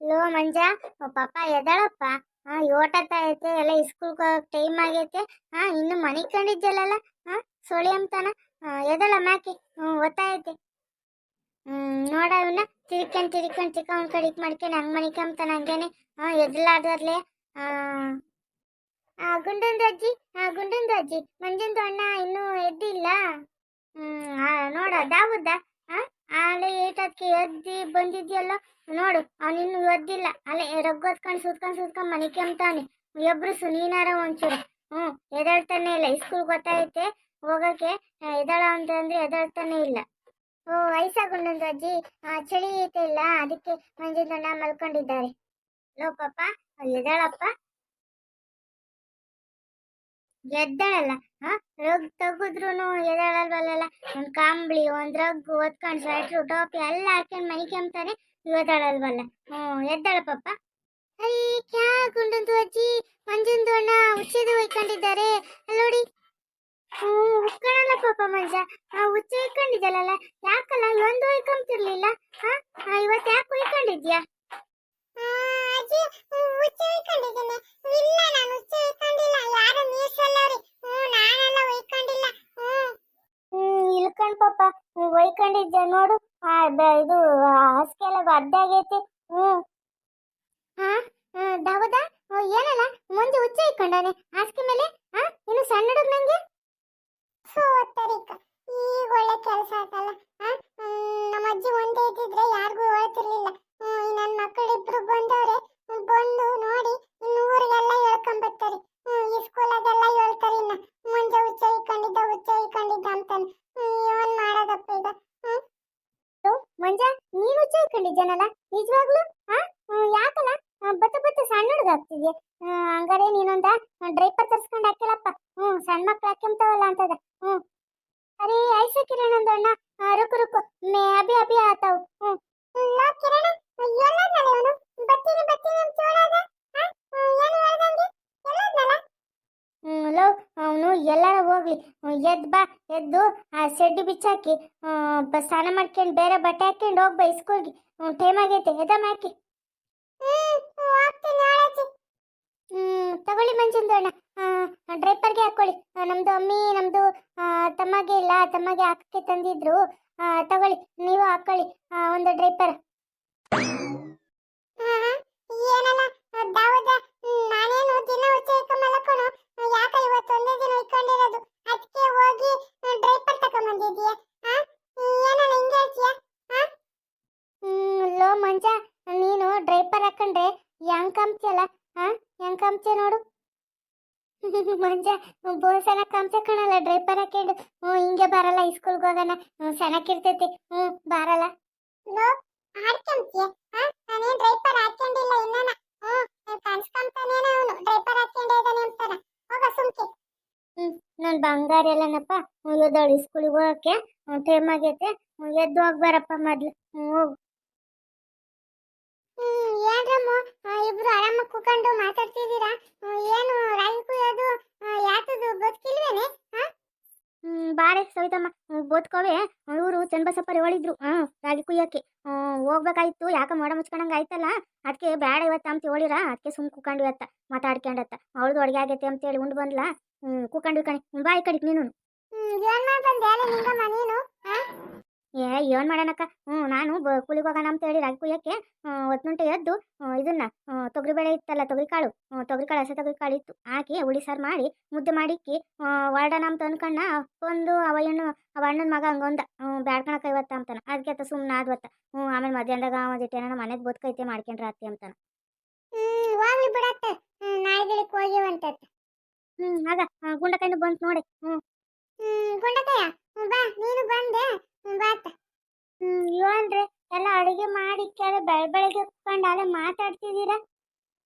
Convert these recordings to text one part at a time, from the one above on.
Low ಮಂಜ, ಪಾಪ ಎದ್ದಾಳಪ್ಪ. ಓಟತ್ತ ಐತೆ ಎಲ್ಲ ಸ್ಕೂಲ್ಗೆ ಹೋಗಕ್ ಟೈಮ್ ಆಗೈತೆ. ಇನ್ನು ಮನೆ ಕಂಡಿದ್ದಲ್ಲ. ಸೋಳಿ ಅಂತಾನ. ಎದಳ ಮ್ಯಾಕಿ ಒತ್ತಾಯೈತೆ. ನೋಡ ಇವನ್ನ ತಿರ್ಕೊಂಡ್ ಚಿಕ್ಕವನ್ ಕಡಿಕ್ ಮಾಡ್ಕೊಂಡು ಹಂಗ್ ಮನಿಕಂತಾನ ಹಂಗೇನೆ. ಎದ್ಲಾರ್ದರ್ಲೆ. ಗುಂಡಂದು ಅಜ್ಜಿ ಮಂಜಂದು ಅಣ್ಣ ಇನ್ನೂ ಎದ್ದಿಲ್ಲ. ನೋಡ ದಾವುದ್ದ ಆಲೆ ಏಟದ್ಕೆ ಎದ್ದಿ ಬಂದಿದ್ಯಲ್ಲ ನೋಡು. ಅವನಿನ್ನು ಎದ್ದಿಲ್ಲ. ಅಲ್ಲೇ ರಗ್ಗೋದ್ಕೊಂಡು ಸುತ್ಕೊಂಡ್ ಮನಿಕಂತಾನೆ. ಎಬ್ರುಸು ನೀನಾರ ಒಂಚೂರು. ಎದಳ್ತಾನೆ ಇಲ್ಲ. ಸ್ಕೂಲ್ ಗೊತ್ತಾಯ್ತೆ ಹೋಗಕ್ಕೆ. ಎದಳ ಅಂತಂದ್ರೆ ಎದಳ್ತಾನೆ ಇಲ್ಲ. ಓ ವಯಸ್ಸಾಗುಂಡಂದು ಅಜ್ಜಿ ಚಳಿ ಐತೆ ಇಲ್ಲ, ಅದಕ್ಕೆ ಮಂಜಂದಣ್ಣ ಮಲ್ಕೊಂಡಿದ್ದಾರೆ. ಲೋ ಪಾಪ ಎದಳಪ್ಪ. ಎದ್ದಾಳಲ್ಲ. ರಗ್ ತೆಗುದ್ರು ಎದ್ದಾಳಲ್ವಲ್ಲ. ಒಂದ್ ಕಾಂಬ್ಳಿ ಒಂದ್ ರಗ್ಗು ಒತ್ಕೊಂಡ್ ಸ್ವೆಟ್ರು ಟೋಪಿ ಎಲ್ಲ ಹಾಕೊಂಡ್ ಮನಿಕಂತಾನೆ. ಎದ್ದಾಳಲ್ವಲ್ಲ. ಎದ್ದಾಳ ಪಾಪ. ಅಯ್ಯ ಕ್ಯಾ ಗುಂಡಂದು ಅಜ್ಜಿ ಮಂಜಂದು ಅಣ್ಣ ಹುಚ್ಚಿದು ಒಯ್ಕೊಂಡಿದ್ದಾರೆ ಅಲ್ಲೋಡಿ. ಉಕ್ಕಣಲ್ಲ ಪಾಪ ಮಂಜ. ಹುಚ್ಚ ಒಯ್ಕೊಂಡಿದ್ದಲ್ಲ. ಯಾಕಲ್ಲ ಒಂದು ಒಯ್ಕೊಂತಿರ್ಲಿಲ್ಲ. ಇವತ್ತು ಯಾಕೆ ಒಯ್ಕೊಂಡಿದ್ಯಾ? ಅಜ್ಜಿ ಹುಚ್ಚ ಒಯ್ಕೊಂಡಿದ್ದೇನೆ. ಇಲ್ಲ ನಾನು ಹುಚ್ಚ ಒಯ್ಕೊಂಡಿಲ್ಲ. ಯಾರು ಮೀಸಲ್ಲವ್ರಿ. ನಾನೆಲ್ಲ ಒಯ್ಕೊಂಡಿಲ್ಲ. ಇಲ್ಕಂಡ್ ಪಾಪ ಒಯ್ಕೊಂಡಿದ್ದೆ ನೋಡು. ಇದು ಹಾಸ್ಗೆಲ್ಲ ಒದ್ದಾಗೈತಿ. ದಾವದ ಏನಲ್ಲ ಮುಂದೆ ಹುಚ್ಚ ಇಟ್ಕೊಂಡಾನೆ ಹಾಸಿಗೆ ಮೇಲೆ. ಇನ್ನು ಸಣ್ಣ ಹುಡುಗ ನಂಗೆ ಈಗ ಒಳ್ಳೆ ಕೆಲಸ ಆಯ್ತಲ್ಲ. ನಮ್ಮ ಅಜ್ಜಿ ಒಂದೇ ಇದ್ದಿದ್ರೆ ಯಾರಿಗೂ ಹೇಳ್ತಿರ್ಲಿಲ್ಲ. ನನ್ನ ಮಕ್ಕಳಿಬ್ರು ಬಂದವ್ರೆ. ಬಂದು ನೋಡಿ ಇನ್ನು ಊರಿಗೆಲ್ಲ ಹೇಳ್ಕೊಂಬರ್ತಾರೆ. ಈ ಸ್ಕೂಲಾಗೆಲ್ಲ ಹೇಳ್ತಾರೆ ಇನ್ನ ಮುಂಜೆ ಹುಚ್ಚ ಇಟ್ಕೊಂಡಿದ್ದ ಅಂತಾನೆ. ಏನ್ ಮಾಡೋದಪ್ಪ ಈಗ. ಮಂಜ ನೀನು ಹುಚ್ಚ ಇಟ್ಕೊಂಡಿದ್ದೇನಲ್ಲ ನಿಜವಾಗ್ಲು? ಯಾಕಲ್ಲ ಬತ್ತ ಸಣ್ಣ ಹುಡುಗ ಆಗ್ತಿದ್ಯಾ? ಹಂಗಾರೆ ನೀನೊಂದ ಡ್ರೈಪರ್ ತರ್ಸ್ಕೊಂಡು ಹಾಕಿಲ್ಲಪ್ಪ. ಸಣ್ಣ ಮಕ್ಳು ಹಾಕ್ಯಂತಾವಲ್ಲ ಅಂತದ. ಅರೆ ಐಸೆ ಕಿರಣ ಅಣ್ಣ. ರುಕು ಮೇ ಅಭಿ ಆತಾವ್. ಲೋ ಕಿರಣ ಎಲ್ಲದಲ್ಲ ಇವನು. ಬತ್ತೀನಿ ಅಂತ ಹೇಳೋದ. ಏನು ಹೇಳ್ದಂಗೆ ಎಲ್ಲದಲ್ಲ. ಲೋ ಅವನು ಎಲ್ಲಾರ ಹೋಗ್ಲಿ. ಎದ್ದು ಆ ಸೆಡ್ಡಿ ಬಿಚ್ಚಾಕಿ ಸ್ನಾನ ಮಾಡ್ಕೊಂಡು ಬೇರೆ ಬಟ್ಟೆ ಹಾಕೊಂಡು ಹೋಗ್ಬಾ ಸ್ಕೂಲ್ಗೆ. ಟೈಮ್ ಆಗೈತೆ ಎದಮ್ಮ ಹಾಕಿ. ತಗೊಳ್ಳಿ ಮಂಜಂದು ಅಣ್ಣ. ಡ್ರೈಪರ್ಗೆ ಹಾಕೊಳ್ಳಿ. ನಮ್ದು ಅಮ್ಮಿ ನಮ್ದು ತಮ್ಮಗೆ ಇಲ್ಲ, ತಮ್ಮಗೆ ಹಾಕಕ್ಕೆ ತಂದಿದ್ರು. ತಗೊಳ್ಳಿ ನೀವು ಹಾಕೊಳ್ಳಿ ಒಂದು ಡ್ರೈಪರ್. ಏನಲ್ಲ ದಾವದ, ನಾನೇನು ದಿನ ಹುಚ್ಚ ಇಟ್ಕೊಂಬಲ್ಲಕಣು. ಯಾಕೆ ಇವತ್ತು ಒಂದೇ ದಿನ ಇಟ್ಕೊಂಡಿರೋದು, ಅದಕ್ಕೆ ಹೋಗಿ ಡ್ರೈಪರ್ ತಗೊಂಬಂದಿದ್ದೀಯ. ಏನಲ್ಲ ಹಿಂಗೆ ಹೇಳ್ತೀಯ? ಲೋ ಮಂಜ, ನೀನು ಡ್ರೈಪರ್ ಹಾಕೊಂಡ್ರೆ ಹೆಂಗ್ ಕಾಮ್ತಿಯಲ್ಲ. ಹೆಂಗ್ ಕಾಮ್ತಿಯ ನೋಡು. ಮಂಜ ಬೋಸನ ಕಾಮ್ಸ ಕಾಣಲ್ಲ ಡ್ರೈಪರ್ ಹಾಕೊಂಡು. ಹಿಂಗೆ ಬರಲ್ಲ ಸ್ಕೂಲ್ಗೆ ಹೋಗೋಣ. ಸಣ್ಣಕ್ಕಿರ್ತೈತಿ. ಬರಲ್ಲ. ಲೋ ಹಾಡ್ಕೊಂತೀಯ? ನಾನೇನ್ ಡ್ರೈಪರ್ ಹಾಕೊಂಡಿಲ್ಲ ಇನ್ನನ. ಕನ್ಸ್ಕೊಂತಾನೇನ ಅವನು ಡ್ರೈಪರ್ ಹಾಕೊಂಡೇ ಇದ್ದಾನೆ ಅಂತಾನ. ಹೋಗ ಸುಮ್ಕೆ. ನನ್ ಬಂಗಾರ ಎಲ್ಲನಪ್ಪ. ಎದ್ದೋಳು ಸ್ಕೂಲಿಗೆ ಹೋಗಕ್ಕೆ ಟೈಮ್ ಆಗೈತೆ. ಎದ್ದು ಹೋಗ್ಬಾರಪ್ಪ ಮೊದ್ಲು. ಹೋಗು. ಏನ್ರಮ್ಮ ಇಬ್ರು ಆರಾಮ ಕೂಕೊಂಡು ಮಾತಾಡ್ತಿದ್ದೀರಾ? ಏನು ರಾಗಿ ಕುಯ್ಯೋದು ಯಾತದು ಗೊತ್ತಿಲ್ವೇನೆ? ಬಾರೆ ಸವಿತಮ್ಮ ಬೋತ್ಕೋವೆ. ಇವರು ಚನ್ನಬಸಪ್ಪರು ಹೇಳಿದ್ರು ರಾಗಿ ಕುಯ್ಯಕ್ಕೆ ಹೋಗ್ಬೇಕಾಯ್ತು. ಯಾಕ ಮೋಡ ಮುಚ್ಕೊಂಡಂಗ ಆಯ್ತಲ್ಲ, ಅದಕ್ಕೆ ಬೇಡ ಇವತ್ತ ಅಂತ ಹೇಳಿರ. ಅದಕ್ಕೆ ಸುಮ್ ಕೂಕೊಂಡು ಇವತ್ತ ಮಾತಾಡ್ಕೊಂಡತ್ತ. ಅವಳದು ಅಡುಗೆ ಆಗೈತೆ ಅಂತೇಳಿ ಉಂಡು ಬಂದ್ಲ. ಕೂಕೊಂಡು ಕಣೆ. ಬಾ ಈ ಕಡಿಕ್ ನೀನು. ಏನ್ ಮಾಡೋಣಕ್ಕ. ನಾನು ಕೂಲಿಗೆ ಹೋಗೋಣ ಅಂತ ಹೇಳಿ ರಾಗಿ ಕುಯ್ಯಕ್ಕೆ ಹೊತ್ನುಂಟೆ ಎದ್ದು ಇದನ್ನ ತೊಗರಿ ಬೇಳೆ ಇತ್ತಲ್ಲ, ತೊಗರಿ ಕಾಳು ಹಸಿ ತೊಗರಿ ಕಾಳು ಇತ್ತು ಹಾಕಿ ಹುಳಿ ಸಾರು ಮಾಡಿ ಮುದ್ದೆ ಮಾಡಿಕ್ಕಿ ಹೊರಡೋಣ ಅಂತ ಅನ್ಕಣ್ಣ. ಒಂದು ಅವ ಅಣ್ಣನ ಮಗ ಹಂಗೊಂದ ಬ್ಯಾಡ್ಕಣಕ್ಕ ಇವತ್ತ ಅಂತಾನ. ಅದಕ್ಕೆ ಸುಮ್ಮನೆ ಆದ್ವತ್ತ. ಆಮೇಲೆ ಮಧ್ಯಾಹ್ನದಾಗ ಒಂದಿಟ್ಟು ಏನಾರ ಮನೆಗೆ ಬದುಕೈತೆ ಮಾಡ್ಕೊಂಡ್ರೆ ಅತ್ತಿ ಅಂತಾನ. ಹೋಗ್ಲಿ ಬಿಡತ್ತೆ, ನಾಯಿಗಳಿಗೆ ಹೋಗಿವಂತತ್. ಆಗ ಗುಂಡಕಾಯಿನ ಬಂತು ನೋಡಿ. ಗುಂಡಕಾಯ ಬಾ ನೀನು ಬಂದೆ ಬಾತ. ಏನ್ರಿ ಎಲ್ಲ ಅಡುಗೆ ಮಾಡಿ ಬೆಳಗ್ಗೆ ಕುತ್ಕೊಂಡು ಅಲ್ಲೇ ಮಾತಾಡ್ತಿದ್ದೀರಾ?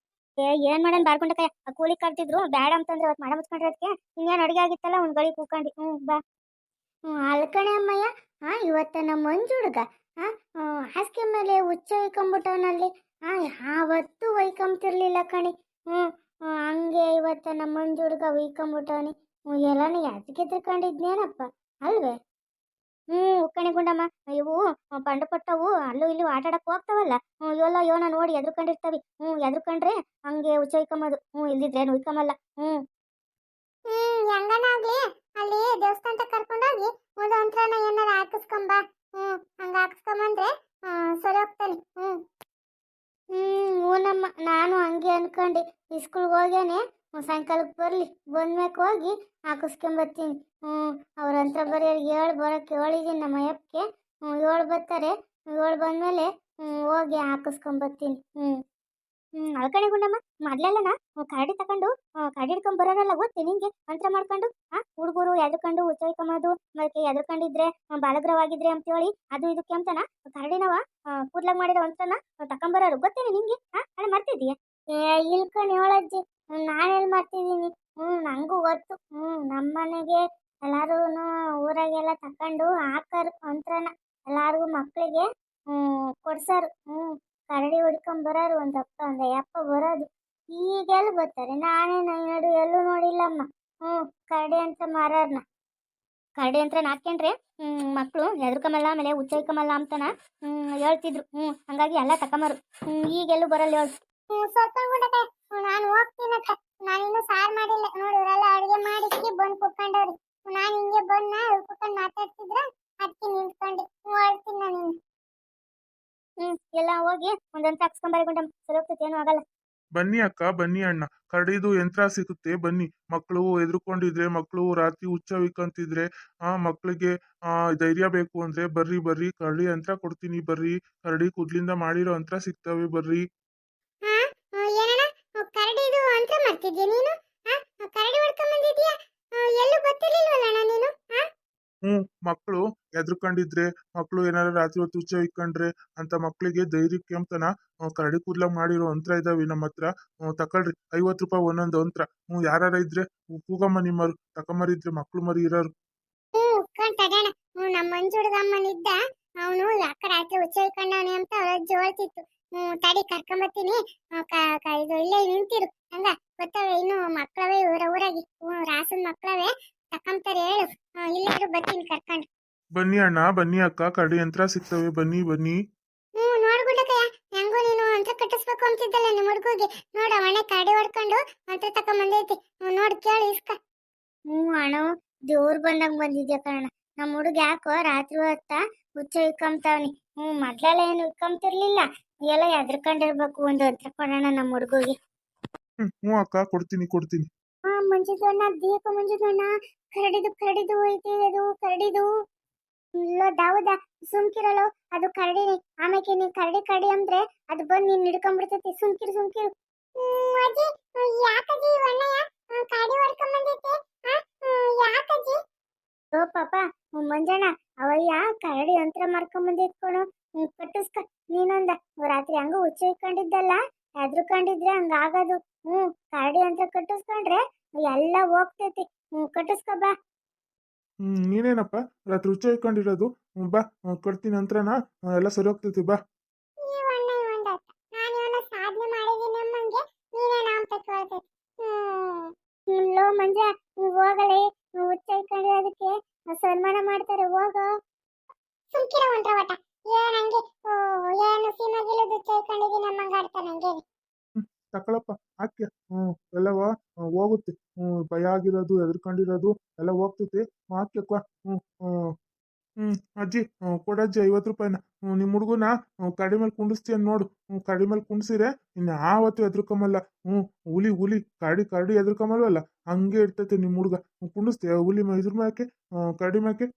ಏನ್ ಮಾಡೋಣ ಬಾರ್ಕೊಂಡಕಾಯ. ಕೂಲಿ ಕರ್ತಿದ್ರು ಬೇಡ ಅಂತಂದ್ರೆ ಅವತ್ತು ಮಾಡ ಮುಚ್ಕೊಂಡ್ರೆ ಅದಕ್ಕೆ ಇನ್ನೇನು ಅಡುಗೆ ಆಗಿತ್ತಲ್ಲ ಒಂದು ಗಳಿ ಕೂಕೊಂಡು. ಬಾ. ಅಲ್ಕಣೆ ಅಮ್ಮಯ್ಯ. ಇವತ್ತ ನಮ್ಮ ಮಂಜು ಹುಡುಗ ಹಾಸಿಗೆ ಮೇಲೆ ಹುಚ್ಚ ಒಯ್ಕೊಂಬಿಟ್ಟವನಲ್ಲಿ. ಯಾವತ್ತೂ ಒಯ್ಕೊಂತಿರ್ಲಿಲ್ಲ ಕಣಿ. ಹಂಗೆ ಇವತ್ತ ನಮ್ಮ ಮಂಜು ಹುಡುಗ ಒಯ್ಕೊಂಬಿಟ್ಟವನಿ. ಎಲ್ಲಾನು ಯಾತಕ್ಕೆ ತಿರ್ಕೊಂಡಿದ್ನೇನಪ್ಪ ಅಲ್ವೇ? ಉಕ್ಕಣೆ ಗುಂಡಮ್ಮ ಇವು ಪಂಡು ಪಟ್ಟವು ಅಲ್ಲೂ ಇಲ್ಲೂ ಆಟ ಆಡಕ್ ಹೋಗ್ತಾವಲ್ಲ. ಯೋಲ ಯೋನ ನೋಡಿ ಎದ್ರುಕೊಂಡಿರ್ತವಿ. ಎದ್ರುಕೊಂಡ್ರೆ ಹಂಗೆ ಉಚ್ಚೈಕಮ್ಮದು. ಇಲ್ದಿದ್ರೆ ನುಯ್ಕಮ್ಮಲ್ಲ. ಹೆಂಗನಾಗ್ಲಿ ಅಲ್ಲಿ ದೇವಸ್ಥಾನಕ್ಕೆ ಕರ್ಕೊಂಡೋಗಿ ಒಂದೊಂದ್ರನ ಏನಾರ ಹಾಕಿಸ್ಕೊಂಬ. ಹಂಗ ಹಾಕಿಸ್ಕೊಂಬಂದ್ರೆ ಸರಿ ಹೋಗ್ತಾನೆ. ಹೂನಮ್ಮ, ನಾನು ಹಂಗೆ ಅನ್ಕೊಂಡೆ. ಸ್ಕೂಲ್ಗೆ ಹೋಗ್ಯಾನೆ, ಸಾಯಂಕಾಲಕ್ಕೆ ಬರಲಿ, ಬಂದ್ಮ್ಯಾಕ ಹೋಗಿ ಹಾಕಿಸ್ಕೊಂಬರ್ತೀನಿ. ಅವ್ರ ಹತ್ರ ಬರೀ ಹೇಳಿ ಬರೋಕ್ಕೆ ಹೇಳಿದೀನಿ ನಮ್ಮ ಅಯ್ಯಪ್ಪಗೆ. 7 ಬರ್ತಾರೆ, 7 ಬಂದಮೇಲೆ ಹೋಗಿ ಹಾಕಿಸ್ಕೊಂಬರ್ತೀನಿ. ಅಳ್ಕಣೆ ಗುಂಡಮ್ಮ, ಮೊದ್ಲೆಲ್ಲನ ಕರಡಿ ತಕೊಂಡು ಕರಡಿ ಹಿಡ್ಕೊಂಡ್ ಬರೋರೆಲ್ಲ ಗೊತ್ತೇ ನಿಂಗೆ? ಮಂತ್ರ ಮಾಡ್ಕೊಂಡು ಹುಡುಗರು ಎದ್ಕೊಂಡು ಉಚ್ಚೈಕಮ್ಮದು ಮತ್ತೆ ಎದ್ಕೊಂಡಿದ್ರೆ ಬಾಲಗ್ರವಾಗಿದ್ರೆ ಅಂತ ಹೇಳಿ ಅದು ಇದಕ್ಕೆ ಅಂತನ ಕರಡಿನವ ಕೂದ್ಲಾಗ ಮಾಡಿರೋ ಮಂತ್ರನ ತಕೊಂಬರೋರು ಗೊತ್ತೇನೆ ನಿಂಗೆ? ಅಲ್ಲ ಮಾಡ್ತಿದ್ದೀಯ? ಇಲ್ಕೊಂಡು ಹೇಳಜ್ಜಿ, ನಾನೆಲ್ಲಿ ಮಾಡ್ತಿದ್ದೀನಿ. ನಂಗೂ ಗೊತ್ತು. ನಮ್ಮನೆಗೆ ಎಲ್ಲಾರು ಊರಾಗೆಲ್ಲ ತಕೊಂಡು ಹಾಕರು ಮಂತ್ರನ. ಎಲ್ಲಾರ್ಗು ಮಕ್ಳಿಗೆ ಕೊಡ್ಸಾರು. ಕರಡಿ ಹೊಡ್ಕೊಂಡ್ ಬರೋರು ಒಂದ್ ಯಪ್ಪ ಬರೋದು. ಈಗೆಲ್ಲ ಬರ್ತಾರೆ? ನಾನೇ ನಡು ಎಲ್ಲೂ ನೋಡಿಲ್ಲಮ್ಮ. ಕರಡಿ ಅಂತ ಮಾರಾರ್ನ. ಕರಡಿ ಅಂತ ಹಾಕ್ಕೊಂಡ್ರೆ ಮಕ್ಕಳು ಎದ್ರಕಮಲ್ಲ, ಆಮೇಲೆ ಉಚ್ಚೈಕಮಲ್ಲ ಅಂತನ ಹೇಳ್ತಿದ್ರು. ಹಂಗಾಗಿ ಎಲ್ಲ ತಕೊಂಬರು. ಈಗೆಲ್ಲೂ ಬರಲ್ಲ ಹೇಳು. ನಾನು ಹೋಗ್ತೀನಕ್ಕ. ನಾನಿನ್ನು ಸಾರು ಮಾಡಿಲ್ಲ ನೋಡಿ. ಇವರೆಲ್ಲ ಅಡುಗೆ ಮಾಡಿ ಬಂದು ಕುತ್ಕೊಂಡವ್ರಿ. ನಾನು ಹಿಂಗೆ ಬಂದ ಕುತ್ಕೊಂಡು ಮಾತಾಡ್ತಿದ್ರ ಅದಕ್ಕೆ ನಿಂತ್ಕೊಂಡೆ. ಹೇಳ್ತೀನಿ ನಾನು. ಎಲ್ಲ ಹೋಗಿ ಒಂದೊಂದು ಹಾಕ್ಸ್ಕೊಂಬಾರಿ ಗುಂಡಮ್ಮ, ಸರಿ ಹೋಗ್ತೈತೆ, ಏನೂ ಆಗಲ್ಲ. ಬನ್ನಿ ಅಕ್ಕ, ಬನ್ನಿ ಅಣ್ಣ, ಕರಡಿದು ಯಂತ್ರ ಸಿಗುತ್ತೆ ಬನ್ನಿ. ಮಕ್ಕಳು ಎದ್ರುಕೊಂಡಿದ್ರೆ, ಮಕ್ಕಳು ರಾತ್ರಿ ಹುಚ್ಚವಿಕ್ಕಂತಿದ್ರೆ, ಮಕ್ಕಳಿಗೆ ಧೈರ್ಯ ಬೇಕು ಅಂದ್ರೆ ಬರ್ರಿ ಬರ್ರಿ, ಕರಡಿ ಯಂತ್ರ ಕೊಡ್ತೀನಿ ಬರ್ರಿ. ಕರಡಿ ಕೂದ್ಲಿಂದ ಮಾಡಿರೋ ಯಂತ್ರ ಸಿಗ್ತವೆ ಬರ್ರಿ. ಕರಡಿದು ಅಂತ ಮಾಡ್ತಿದ್ಯಾ ನೀನು? ಕರಡಿ ಹೊಡ್ಕೊಂಡ್ ಬಂದಿದ್ಯಾ? ಎಲ್ಲೂ ಗೊತ್ತಿರ್ಲಿಲ್ವಲ್ಲ ನೀನು? ಮಕ್ಕಳು ಎದ್ರುಕೊಂಡಿದ್ರೆ, ಮಕ್ಕಳು ಏನಾರ ರಾತ್ರಿ ಹೊತ್ತು ಹುಚ್ಚ ಇಕ್ಕೊಂಡ್ರೆ ಅಂತ ಮಕ್ಕಳಿಗೆ ಧೈರ್ಯಕ್ಕೆ ಅಂತನ ಕರಡಿ ಕೂದ್ಲಾಗ ಮಾಡಿರೋ ಯಂತ್ರ ಇದಾವೆ ನಮ್ಮ ಹತ್ರ. ತಕೊಳ್ರಿ, 50 ರೂಪಾಯಿ ಒಂದೊಂದು ಯಂತ್ರ. ಯಾರ ಇದ್ರೆ ಕೂಗಮ್ಮ ನಿಮ್ಮರು, ತಕೊಂಬರಿದ್ರೆ ಮಕ್ಳು ಮರಿ ಇರೋರು. ತಗೋಣ. ನಮ್ಮ ಮಂಜು ಹುಡುಗಮ್ಮನಿದ್ದ, ಅವನು ಯಾಕ ರಾತ್ರಿ ಹುಚ್ಚ ಇಕ್ಕೊಂಡವನೆ ಅಂತ ಅಜ್ಜಿ ಹೇಳ್ತಿತ್ತು. ತಡಿ ಕರ್ಕೊಂಬತ್ತೀನಿ. ಇದು ಇಲ್ಲೇ ನಿಂತಿರು. ಹಂಗ ಗೊತ್ತವೆ ಇನ್ನು ಮಕ್ಕಳವೇ ಊರಾಗಿ. ರಾಸನ್ ಮಕ್ಕಳವೇ ತಕೊಂತಾರೆ ಹೇಳು. ಇಲ್ಲಾದ್ರೂ ಬರ್ತೀನಿ ಕರ್ಕೊಂಡು. ಬನ್ನಿ ಅಣ್ಣ, ಬನ್ನಿ ಅಕ್ಕ, ಕರಡಿ ಯಂತ್ರ ಸಿಗ್ತವೆ ಬನ್ನಿ ಬನ್ನಿ. ನೋಡ್ಬಿಟ್ಟಕಯ್ಯ, ಹೆಂಗೋ ನೀನು ಮಂತ್ರ ಕಟ್ಟಿಸ್ಬೇಕು ಅಂತಿದ್ದಲ್ಲ ನಿಮ್ಮ ಹುಡುಗಿಗೆ. ನೋಡ ಅವನೇ ಕರಡಿ ಹೊಡ್ಕೊಂಡು ಮಂತ್ರ ತಕೊಂಬಂದೈತಿ. ನೋಡ್ ಕೇಳಿ ಇಸ್ಕ. ಅಣ್ಣ, ದೇವ್ರು ಬಂದಂಗ ಬಂದಿದ್ಯಾ ಕಣ. ನಮ್ಮ ಹುಡುಗ ಯಾಕೋ ರಾತ್ರಿ ಹೊತ್ತ ಹುಚ್ಚ ಇಕ್ಕಂತಾವ್ನಿ. ಮೊದ್ಲೆಲ್ಲ ಏನು ಇಕ್ಕಂತಿರ್ಲಿಲ್ಲ. ಎಲ್ಲ ಎದ್ರಕೊಂಡಿರ್ಬೇಕು. ಒಂದು ಹತ್ರ ಕೊಡೋಣ ನಮ್ಮ ಹುಡುಗಿಗೆ. ಅಕ್ಕ, ಕೊಡ್ತೀನಿ ಕೊಡ್ತೀನಿ. ಮಂಜುದಣ್ಣ, ದೀಪ ಮಂಜುದಣ್ಣ, ಕರಡಿದು ಐತಿ. ಅದು ಕರಡಿದು ಇಲ್ಲೋ ದಾವುದ, ಸುಮ್ಕಿರಲು. ಅದು ಕರಡಿನಿ. ಆಮೇಲೆ ನೀನ್ ಕರಡಿ ಅಂದ್ರೆ ಅದು ಬಂದು ನೀನ್ ಹಿಡ್ಕೊಂಡ್ಬಿಡ್ತೈತಿ. ಸುಮ್ಕಿರು. ಅಜ್ಜಿ, ಯಾಕಜ್ಜಿ ಅಣ್ಣಯ್ಯ ಕರಡಿ ಹೊಡ್ಕೊಂಡ್ ಬಂದೈತೆ? ಯಾಕಜ್ಜಿ? ಓ ಪಾಪ, ಮಂಜಣ್ಣ, ಅವಯ್ಯ ಕರಡಿ ಯಂತ್ರ ಮಾಡ್ಕೊಂಡ್ ಬಂದಿಟ್ಕೊಳು. ಕಟ್ಟಿಸ್ಕ ನೀನೊಂದ. ರಾತ್ರಿ ಹಂಗ ಹುಚ್ಚ ಇಟ್ಕೊಂಡಿದ್ದಲ್ಲ, ಎದ್ರುಕೊಂಡಿದ್ರೆ ಹಂಗಾಗದು. ಕರಡಿ ಯಂತ್ರ ಕಟ್ಟಿಸ್ಕೊಂಡ್ರೆ ಎಲ್ಲ ಹೋಗ್ತೈತಿ. ಕಟ್ಟಿಸ್ಕೊ ಬಾ. ನೀನೇನಪ್ಪ ರಾತ್ರಿ ಹುಚ್ಚ ಇಟ್ಕೊಂಡಿರೋದು? ಬಾ, ಕೊಡ್ತೀನಿ ಯಂತ್ರನ, ಎಲ್ಲ ಸರಿ ಹೋಗ್ತೈತಿ ಬಾ. ಮಂಜ, ಹೋಗಲೇ, ಹುಚ್ಚ ಇಟ್ಕೊಂಡಿರೋದಕ್ಕೆ ಸನ್ಮಾನ ಮಾಡ್ತಾರೆ. ಹೋಗ. ಸುಮ್ಕಿರ ಹೊಂಟ್ರವಟ. ಏನಂಗೆ ಏನು ಸಿನಿಮಾಗಿಲ್ಲದ ಹುಚ್ಚ ಇಟ್ಕೊಂಡಿದ್ದೀನಿ ನಮ್ಮಂಗ ಆಡ್ತಾನೆ ಹಂಗೆ. ತಕೊಳಪ್ಪ, ಹಾಕ್ಯ. ಎಲ್ಲವ ಹೋಗುತ್ತೆ. ಭಯ ಆಗಿರೋದು, ಎದ್ರಕೊಂಡಿರೋದು ಎಲ್ಲ ಹೋಗ್ತೈತಿ. ಹಾಕ್ಯಕ್ಕ. ಅಜ್ಜಿ, ಕೊಡಜ್ಜಿ 50 ರೂಪಾಯಿನ. ನಿಮ್ಮ ಹುಡುಗನ ಕಡಿ ಮೇಲೆ ಕುಂಡಿಸ್ತೀಯ ನೋಡು. ಕಡಿ ಮೇಲೆ ಕುಂಡಿಸಿರೆ ಇನ್ನು ಯಾವತ್ತು ಎದ್ರಕೊಂಬಲ್ಲ. ಹುಲಿ ಕರಡಿ ಎದ್ರಕೊಂಬಲ್ವಲ್ಲ, ಹಂಗೆ ಇರ್ತೈತೆ ನಿಮ್ಮ ಹುಡುಗ. ಕುಂಡಿಸ್ತೀಯ ಹುಲಿ ಇದ್ರ ಮ್ಯಾಕೆ, ಕರಡಿ ಮ್ಯಾಕೆ?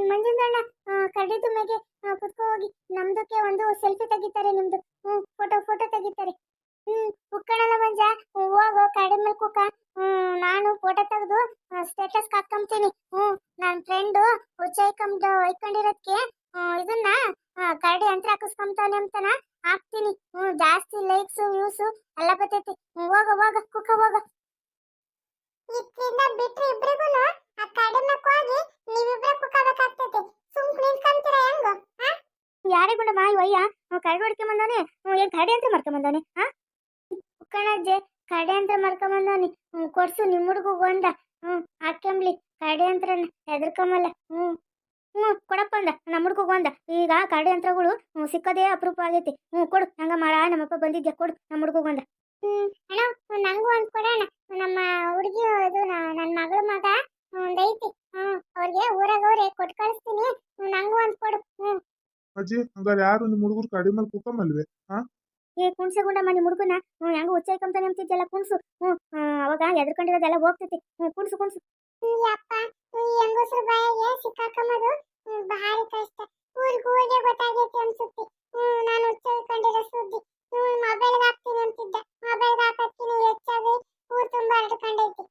ಮಂಜುಂದಣ್ಣ, ಕರಡಿದು ಮೇಲೆ ಕುತ್ಕೋ ಹೋಗಿ. ನಮ್ದಕ್ಕೆ ಒಂದು ಸೆಲ್ಫಿ ತೆಗಿತಾರೆ ನಿಮ್ದು. ಫೋಟೋ ತೆಗಿತಾರೆ. ಕುಕ್ಕಣಲ್ಲ ಮಂಜ, ಹೋಗೋ ಕರಡಿ ಮೇಲೆ ಕುಕ್ಕ. ನಾನು ಫೋಟೋ ತೆಗೆದು ಸ್ಟೇಟಸ್ ಹಾಕೊಂತೀನಿ. ನನ್ನ ಫ್ರೆಂಡು ಇಟ್ಕೊಂಡಿರೋದಕ್ಕೆ ಇದನ್ನ ಕರಡಿ ಯಂತ್ರ ಹಾಕಿಸ್ಕೊಂತಾನೆ ಅಂತನ ಹಾಕ್ತೀನಿ. ಜಾಸ್ತಿ ಲೈಕ್ಸ್ ವ್ಯೂಸ್ ಎಲ್ಲ ಬರ್ತೈತಿ. ಹೋಗ ಕುಕ್ಕ ಹೋಗ. ಇದರಿಂದ ಬಿಟ್ರೆ ಇಬ್ರಿಗೂ ಆ ಕರಡಿ ಹೋಗಿ ನೀವಿಬ್ರೆ ಕುಕ್ಕಬೇಕಾಗ್ತೈತಿ. ಸುಮ್ನೆ ನಿಂತ್ಕೊಂತೀರ ಹೆಂಗ? ಯಾರೇ ಗುಂಡಮ್ಮ ಇವಯ್ಯ ಕರಡಿ ಹೊಡ್ಕೊಂಬಂದವನೆ ಏನು ಕರಡಿ ಅಂತ ಮರ್ಕೊಂಬಂದವನೆ ಹಾ ಕಣಜ್ಜೆ ಕಡೆ ಅಂತ ಮರ್ಕೊಂಬಂದವನಿ ಕೊಡ್ಸು ನಿಮ್ಮ ಹುಡುಗಗೆ ಒಂದ ಹಾಕ್ಯಂಬ್ಲಿ ಕಡೆ ಅಂತ ಹೆದರ್ಕಂಬಲ್ಲ ಕೊಡಪ್ಪ ಅಂದ ನಮ್ಮ ಹುಡುಗಗೆ ಒಂದ ಈಗ ಕರಡಿ ಯಂತ್ರಗಳು ಸಿಕ್ಕದೇ ಅಪರೂಪ ಆಗೈತಿ ಕೊಡು ಹಂಗ ಮಾಡ ನಮ್ಮಪ್ಪ ಬಂದಿದ್ದೆ ಕೊಡು ನಮ್ಮ ಹುಡುಗಗೆ ಒಂದ ಅಣ್ಣ ನಂಗೂ ಒಂದ್ ಕೊಡೋಣ ನಮ್ಮ ಹುಡುಗಿ ಇದು ನನ್ನ ಮಗಳ ಮಗ ಒಂದೈತಿ ಅವ್ರಿಗೆ ಊರಾಗ ಅವ್ರೆ ಕೊಟ್ಟು ಕಳಿಸ್ತೀನಿ ನಂಗೂ ಒಂದ್ ಕೊಡು ಅಜ್ಜಿ ಹಂಗಾರೆ ಯಾರು ನಿಮ್ಮ ಹುಡುಗರು ಕಡಿ ಮೇಲೆ ಕುಕ್ಕಮಲ್ವೇ ಹಾ ಏ ಕುಣ್ಸೆಗುಂಡಮ್ಮ ನಿಮ್ಮ ಹುಡುಗನ ಹೆಂಗ ಹುಚ್ಚಾಯ್ಕೊಂತಾನೆ ಅಂತಿದ್ದೆಲ್ಲ ಕುಣ್ಸು ಅವಾಗ ಎದ್ರಕೊಂಡಿರೋದೆಲ್ಲ ಹೋಗ್ತೈತಿ ಕುಣ್ಸು ಕುಣ್ಸು ಅಪ್ಪ ಈ ಹೆಂಗಸರು ಬಾಯಿಗೆ ಸಿಕ್ಕಾಕಮ್ಮದು ಭಾರಿ ಕಷ್ಟ ಊರಿಗೆ ಹೋಗಿ ಗೊತ್ತಾಗೈತಿ ಅನ್ಸುತ್ತೆ ನಾನು ಹುಚ್ಚಾಯ್ಕೊಂಡಿರೋ ಸುದ್ದಿ ಮೊಬೈಲ್ಗೆ ಹಾಕ್ತೀನಿ ಅಂತಿದ್ದೆ ಮೊಬೈಲ್ಗೆ ಹಾಕತ್ತೀನಿ ಹೆಚ್ಚಾಗಿ ಊರು ತುಂಬಾ ಹರಡ್ಕೊಂಡೈತಿ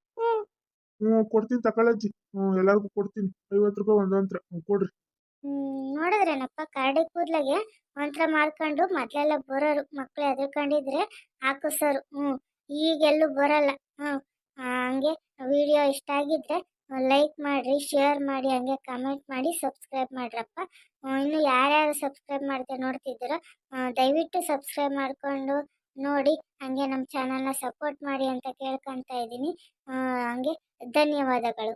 ಕೊಡ್ತೀನಿ ತಗೊಳಜ್ಜಿ ಎಲ್ಲರಿಗೂ ಕೊಡ್ತೀನಿ 50 ರೂಪಾಯಿ ಒಂದಂತ್ರ ಕೊಡ್ರಿ ನೋಡಿದ್ರೇನಪ್ಪ ಕರಡಿ ಕೂದ್ಲಾಗೆ ಮಂತ್ರ ಮಾಡ್ಕೊಂಡು ಮೊದ್ಲೆಲ್ಲ ಬರೋರು ಮಕ್ಳು ಎದ್ರಕೊಂಡಿದ್ರೆ ಹಾಕಿಸೋರು ಈಗೆಲ್ಲೂ ಬರಲ್ಲ ಹಂಗೆ ವಿಡಿಯೋ ಇಷ್ಟ ಆಗಿದ್ರೆ ಲೈಕ್ ಮಾಡ್ರಿ ಶೇರ್ ಮಾಡಿ ಹಂಗೆ ಕಮೆಂಟ್ ಮಾಡಿ ಸಬ್ಸ್ಕ್ರೈಬ್ ಮಾಡ್ರಪ್ಪ ಇನ್ನು ಯಾರ್ಯಾರು ಸಬ್ಸ್ಕ್ರೈಬ್ ಮಾಡ್ದೆ ನೋಡ್ತಿದ್ದೀರೋ ದಯವಿಟ್ಟು ಸಬ್ಸ್ಕ್ರೈಬ್ ಮಾಡ್ಕೊಂಡು ನೋಡಿ ಹಂಗೆ ನಮ್ಮ ಚಾನಲ್ನ ಸಪೋರ್ಟ್ ಮಾಡಿ ಅಂತ ಕೇಳ್ಕೊತಾ ಇದ್ದೀನಿ ಹಂಗೆ ಧನ್ಯವಾದಗಳು